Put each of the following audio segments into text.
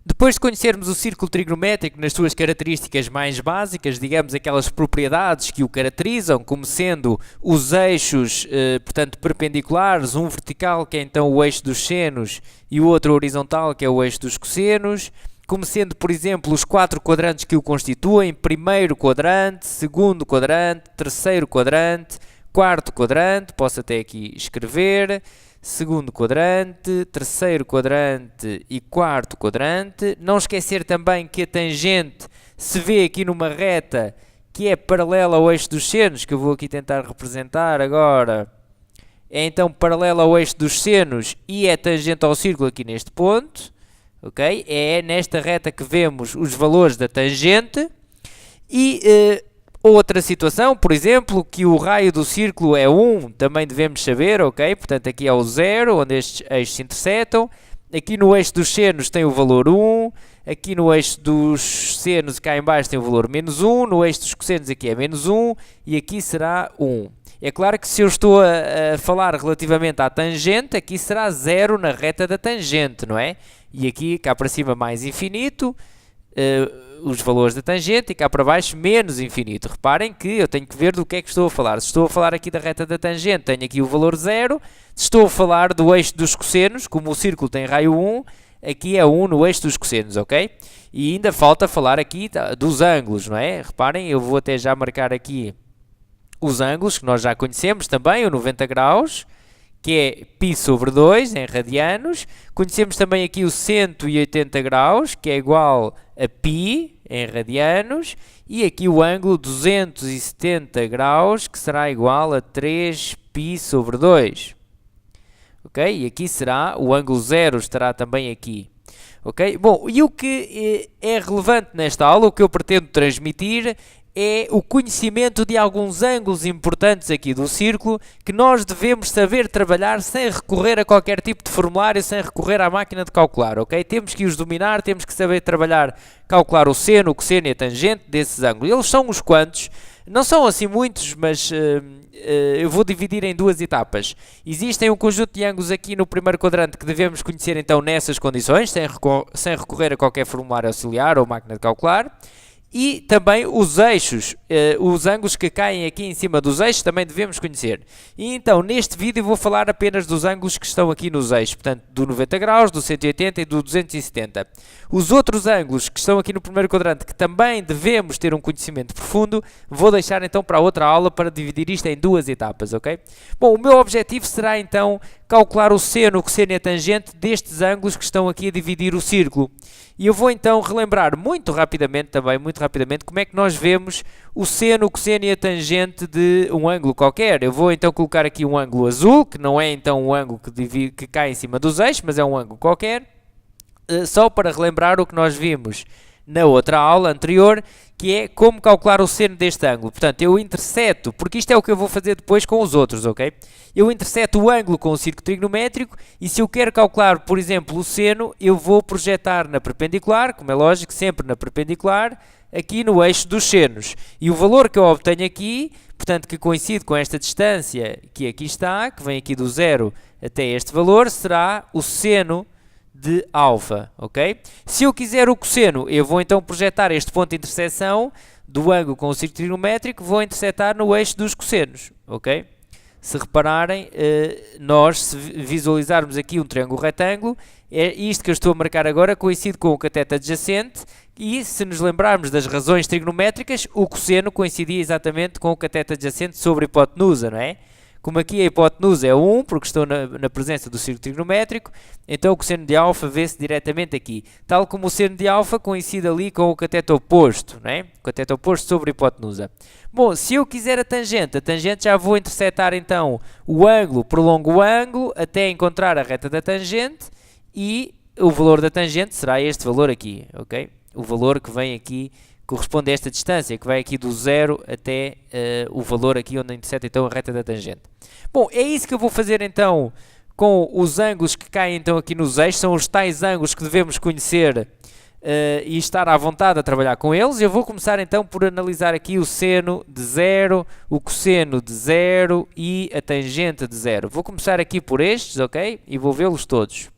Depois de conhecermos o círculo trigonométrico nas suas características mais básicas, digamos aquelas propriedades que o caracterizam, como sendo os eixos, portanto, perpendiculares, um vertical, que é então o eixo dos senos, e o outro horizontal, que é o eixo dos cossenos, como sendo, por exemplo, os 4 quadrantes que o constituem: primeiro quadrante, segundo quadrante, terceiro quadrante, quarto quadrante, posso até aqui escrever, segundo quadrante, terceiro quadrante e quarto quadrante. Não esquecer também que a tangente se vê aqui numa reta que é paralela ao eixo dos senos, que eu vou aqui tentar representar agora. É então paralela ao eixo dos senos e é tangente ao círculo aqui neste ponto. Okay? É nesta reta que vemos os valores da tangente. E outra situação, por exemplo, que o raio do círculo é 1, também devemos saber, ok? Portanto, aqui é o 0, onde estes eixos se intersetam. Aqui no eixo dos senos tem o valor 1. Aqui no eixo dos senos, cá em baixo, tem o valor menos 1. No eixo dos cossenos aqui é menos 1. E aqui será 1. É claro que se eu estou a falar relativamente à tangente, aqui será 0 na reta da tangente, não é? E aqui, cá para cima, mais infinito. Os valores da tangente, e cá para baixo menos infinito. Reparem que eu tenho que ver do que é que estou a falar. Se estou a falar aqui da reta da tangente, tenho aqui o valor 0. Se estou a falar do eixo dos cossenos, como o círculo tem raio 1, aqui é 1 no eixo dos cossenos, ok? E ainda falta falar aqui dos ângulos, não é? Reparem, eu vou até já marcar aqui os ângulos, que nós já conhecemos também, o 90 graus, que é π sobre 2 em radianos. Conhecemos também aqui o 180 graus, que é igual a π em radianos. E aqui o ângulo 270 graus, que será igual a 3π sobre 2. Ok? E aqui será, o ângulo 0 estará também aqui. Ok? Bom, e o que é relevante nesta aula, o que eu pretendo transmitir, é o conhecimento de alguns ângulos importantes aqui do círculo que nós devemos saber trabalhar sem recorrer a qualquer tipo de formulário, sem recorrer à máquina de calcular, ok? Temos que os dominar, temos que saber trabalhar, calcular o seno, o cosseno e a tangente desses ângulos. Eles são uns quantos, não são assim muitos, mas eu vou dividir em duas etapas. Existem um conjunto de ângulos aqui no primeiro quadrante que devemos conhecer então nessas condições, sem recorrer a qualquer formulário auxiliar ou máquina de calcular. E também os eixos, os ângulos que caem aqui em cima dos eixos também devemos conhecer. E então, neste vídeo vou falar apenas dos ângulos que estão aqui nos eixos, portanto, do 90 graus, do 180 e do 270. Os outros ângulos que estão aqui no primeiro quadrante, que também devemos ter um conhecimento profundo, vou deixar então para outra aula para dividir isto em duas etapas, ok? Bom, o meu objetivo será então calcular o seno, o cosseno e a tangente destes ângulos que estão aqui a dividir o círculo. E eu vou então relembrar muito rapidamente, como é que nós vemos o seno, o cosseno e a tangente de um ângulo qualquer. Eu vou então colocar aqui um ângulo azul, que não é então um ângulo que cai em cima dos eixos, mas é um ângulo qualquer, só para relembrar o que nós vimos na outra aula anterior, que é como calcular o seno deste ângulo. Portanto, eu interseto, porque isto é o que eu vou fazer depois com os outros, ok? Eu interseto o ângulo com o círculo trigonométrico e se eu quero calcular, por exemplo, o seno, eu vou projetar na perpendicular, como é lógico, sempre na perpendicular, aqui no eixo dos senos. E o valor que eu obtenho aqui, portanto, que coincide com esta distância que aqui está, que vem aqui do 0 até este valor, será o seno de alfa, ok? Se eu quiser o cosseno, eu vou então projetar este ponto de interseção do ângulo com o círculo trigonométrico, vou intersetar no eixo dos cossenos, ok? Se repararem, nós, se visualizarmos aqui um triângulo retângulo, é isto que eu estou a marcar agora, coincide com o cateto adjacente, e se nos lembrarmos das razões trigonométricas, o cosseno coincidia exatamente com o cateto adjacente sobre a hipotenusa, não é? Como aqui a hipotenusa é 1, porque estou na presença do círculo trigonométrico, então o cosseno de alfa vê-se diretamente aqui. Tal como o seno de alfa coincide ali com o cateto oposto, não é? O cateto oposto sobre a hipotenusa. Bom, se eu quiser a tangente já vou intersetar então o ângulo, prolongo o ângulo até encontrar a reta da tangente e o valor da tangente será este valor aqui, ok? O valor que vem aqui corresponde a esta distância, que vai aqui do 0 até o valor aqui onde interseta então a reta da tangente. Bom, é isso que eu vou fazer então com os ângulos que caem então aqui nos eixos, são os tais ângulos que devemos conhecer e estar à vontade a trabalhar com eles. Eu vou começar então por analisar aqui o seno de 0, o cosseno de 0 e a tangente de 0. Vou começar aqui por estes, ok? E vou vê-los todos.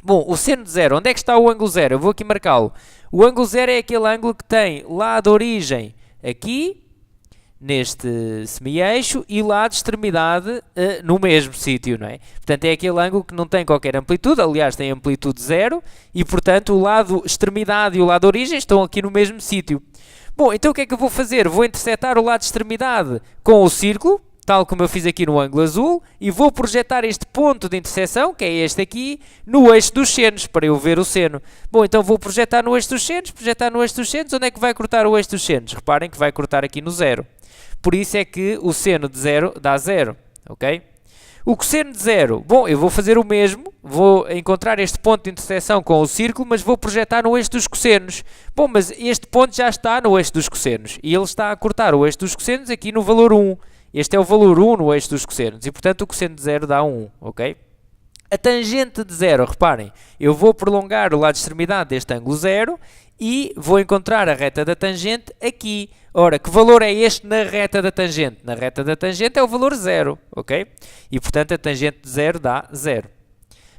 Bom, o seno de zero, onde é que está o ângulo zero? Eu vou aqui marcá-lo. O ângulo zero é aquele ângulo que tem lado de origem aqui, neste semi-eixo, e lado de extremidade no mesmo sítio, não é? Portanto, é aquele ângulo que não tem qualquer amplitude, aliás, tem amplitude zero, e, portanto, o lado extremidade e o lado de origem estão aqui no mesmo sítio. Bom, então o que é que eu vou fazer? Vou intersetar o lado de extremidade com o círculo, tal como eu fiz aqui no ângulo azul, e vou projetar este ponto de interseção, que é este aqui, no eixo dos senos, para eu ver o seno. Bom, então vou projetar no eixo dos senos, onde é que vai cortar o eixo dos senos? Reparem que vai cortar aqui no zero. Por isso é que o seno de zero dá zero, ok? O cosseno de zero, bom, eu vou fazer o mesmo, vou encontrar este ponto de interseção com o círculo, mas vou projetar no eixo dos cossenos. Bom, mas este ponto já está no eixo dos cossenos, e ele está a cortar o eixo dos cossenos aqui no valor 1. Este é o valor 1 no eixo dos cossenos, e portanto o cosseno de zero dá 1, ok? A tangente de zero, reparem, eu vou prolongar o lado de extremidade deste ângulo zero e vou encontrar a reta da tangente aqui. Ora, que valor é este na reta da tangente? Na reta da tangente é o valor zero, ok? E portanto a tangente de zero dá zero.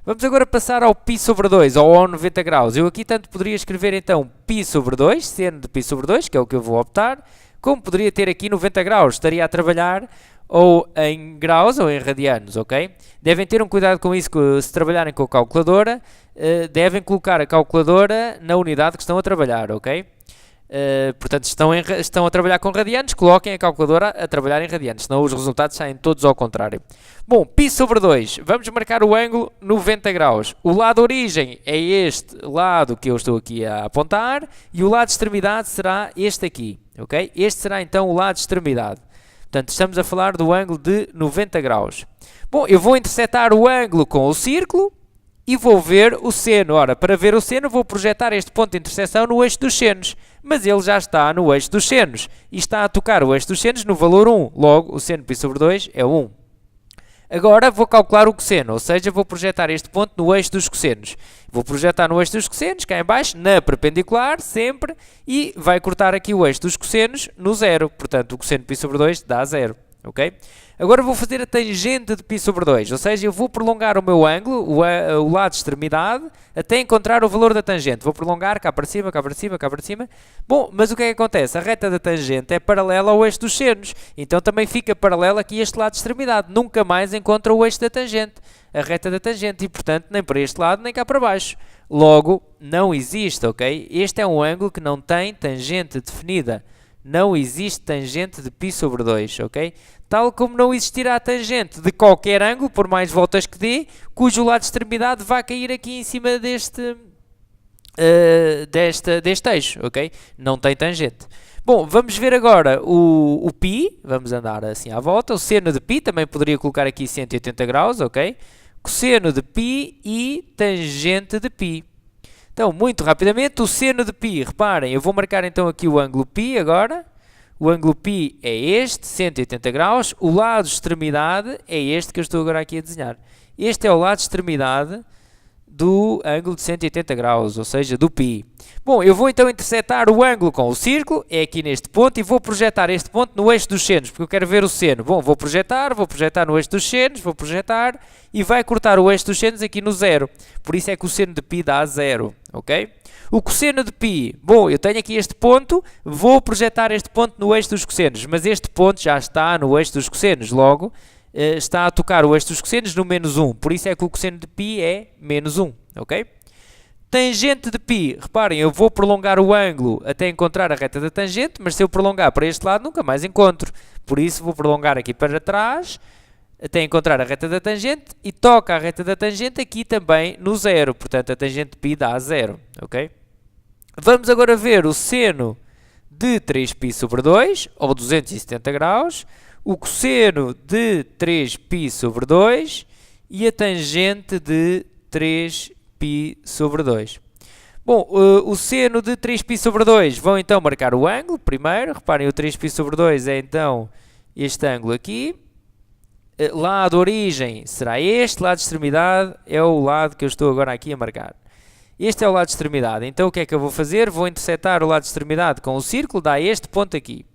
Vamos agora passar ao π sobre 2, ou ao 90 graus. Eu aqui tanto poderia escrever então π sobre 2, seno de π sobre 2, que é o que eu vou optar, como poderia ter aqui 90 graus, estaria a trabalhar ou em graus ou em radianos, ok? Devem ter um cuidado com isso, que se trabalharem com a calculadora, devem colocar a calculadora na unidade que estão a trabalhar, ok? Portanto, estão a trabalhar com radianos, coloquem a calculadora a trabalhar em radianos, senão os resultados saem todos ao contrário. Bom, π sobre 2, vamos marcar o ângulo 90 graus. O lado de origem é este lado que eu estou aqui a apontar, e o lado de extremidade será este aqui, ok? Este será então o lado de extremidade. Portanto, estamos a falar do ângulo de 90 graus. Bom, eu vou intersetar o ângulo com o círculo e vou ver o seno. Ora, para ver o seno, vou projetar este ponto de interseção no eixo dos senos. Mas ele já está no eixo dos senos. E está a tocar o eixo dos senos no valor 1. Logo, o seno π sobre 2 é 1. Agora vou calcular o cosseno, ou seja, vou projetar este ponto no eixo dos cossenos. Vou projetar no eixo dos cossenos, cá em baixo, na perpendicular, sempre, e vai cortar aqui o eixo dos cossenos no zero. Portanto, o cosseno π sobre 2 dá zero, ok? Agora vou fazer a tangente de π sobre 2, ou seja, eu vou prolongar o meu ângulo, o lado de extremidade, até encontrar o valor da tangente. Vou prolongar cá para cima, cá para cima, cá para cima. Bom, mas o que é que acontece? A reta da tangente é paralela ao eixo dos senos, então também fica paralela aqui este lado de extremidade. Nunca mais encontra o eixo da tangente, a reta da tangente, e portanto nem para este lado nem cá para baixo. Logo, não existe, ok? Este é um ângulo que não tem tangente definida. Não existe tangente de π sobre 2, ok? Tal como não existirá tangente de qualquer ângulo, por mais voltas que dê, cujo lado de extremidade vai cair aqui em cima deste eixo, ok? Não tem tangente. Bom, vamos ver agora o π, vamos andar assim à volta, o seno de π, também poderia colocar aqui 180 graus, ok? Cosseno de π e tangente de π. Então, muito rapidamente, o seno de π, reparem, eu vou marcar então aqui o ângulo π agora. O ângulo π é este, 180 graus. O lado de extremidade é este que eu estou agora aqui a desenhar. Este é o lado de extremidade do ângulo de 180 graus, ou seja, do π. Bom, eu vou então intersetar o ângulo com o círculo, é aqui neste ponto, e vou projetar este ponto no eixo dos senos, porque eu quero ver o seno. Bom, vou projetar no eixo dos senos, vou projetar, e vai cortar o eixo dos senos aqui no zero. Por isso é que o seno de π dá zero, ok? O cosseno de π, bom, eu tenho aqui este ponto, vou projetar este ponto no eixo dos cossenos, mas este ponto já está no eixo dos cossenos, logo está a tocar o eixo dos cossenos no menos 1, por isso é que o cosseno de π é menos 1, ok? Tangente de π, reparem, eu vou prolongar o ângulo até encontrar a reta da tangente, mas se eu prolongar para este lado nunca mais encontro, por isso vou prolongar aqui para trás, até encontrar a reta da tangente, e toca a reta da tangente aqui também no zero, portanto a tangente de π dá zero, ok? Vamos agora ver o seno de 3π sobre 2, ou 270 graus, o cosseno de 3π sobre 2 e a tangente de 3π sobre 2. Bom, o seno de 3π sobre 2 vão então marcar o ângulo primeiro. Reparem, o 3π sobre 2 é então este ângulo aqui. Lado de origem será este, lado de extremidade é o lado que eu estou agora aqui a marcar. Este é o lado de extremidade, então o que é que eu vou fazer? Vou intersetar o lado de extremidade com o círculo, dá este ponto aqui.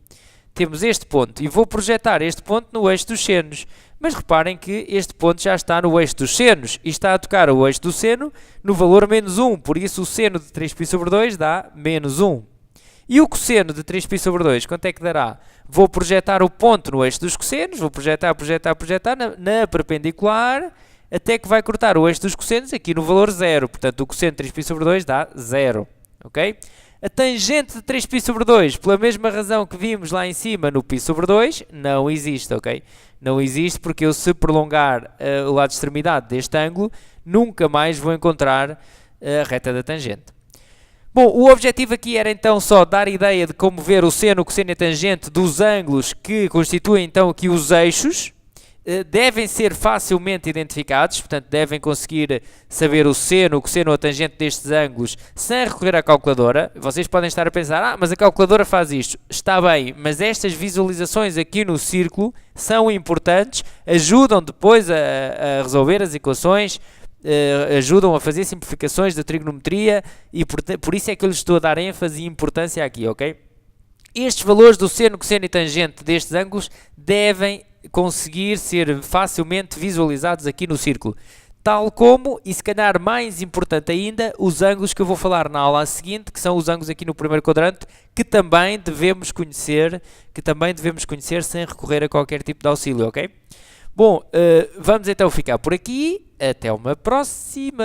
Temos este ponto e vou projetar este ponto no eixo dos senos. Mas reparem que este ponto já está no eixo dos senos e está a tocar o eixo do seno no valor menos 1, por isso o seno de 3π sobre 2 dá menos 1. E o cosseno de 3π sobre 2, quanto é que dará? Vou projetar o ponto no eixo dos cossenos, vou projetar na perpendicular, até que vai cortar o eixo dos cossenos aqui no valor 0. Portanto, o cosseno de 3π sobre 2 dá 0. Ok? A tangente de 3π sobre 2, pela mesma razão que vimos lá em cima no π sobre 2, não existe, ok? Não existe porque eu, se prolongar o lado de extremidade deste ângulo, nunca mais vou encontrar a reta da tangente. Bom, o objetivo aqui era então só dar ideia de como ver o seno, o cosseno e a tangente dos ângulos que constituem então aqui os eixos. Devem ser facilmente identificados, portanto devem conseguir saber o seno, o cosseno ou a tangente destes ângulos sem recorrer à calculadora. Vocês podem estar a pensar, mas a calculadora faz isto. Está bem, mas estas visualizações aqui no círculo são importantes, ajudam depois a resolver as equações, ajudam a fazer simplificações da trigonometria e por isso é que eu lhes estou a dar ênfase e importância aqui, ok? Estes valores do seno, cosseno e tangente destes ângulos devem conseguir ser facilmente visualizados aqui no círculo. Tal como, e se calhar mais importante ainda, os ângulos que eu vou falar na aula seguinte, que são os ângulos aqui no primeiro quadrante, que também devemos conhecer sem recorrer a qualquer tipo de auxílio, ok? Bom, vamos então ficar por aqui. Até uma próxima!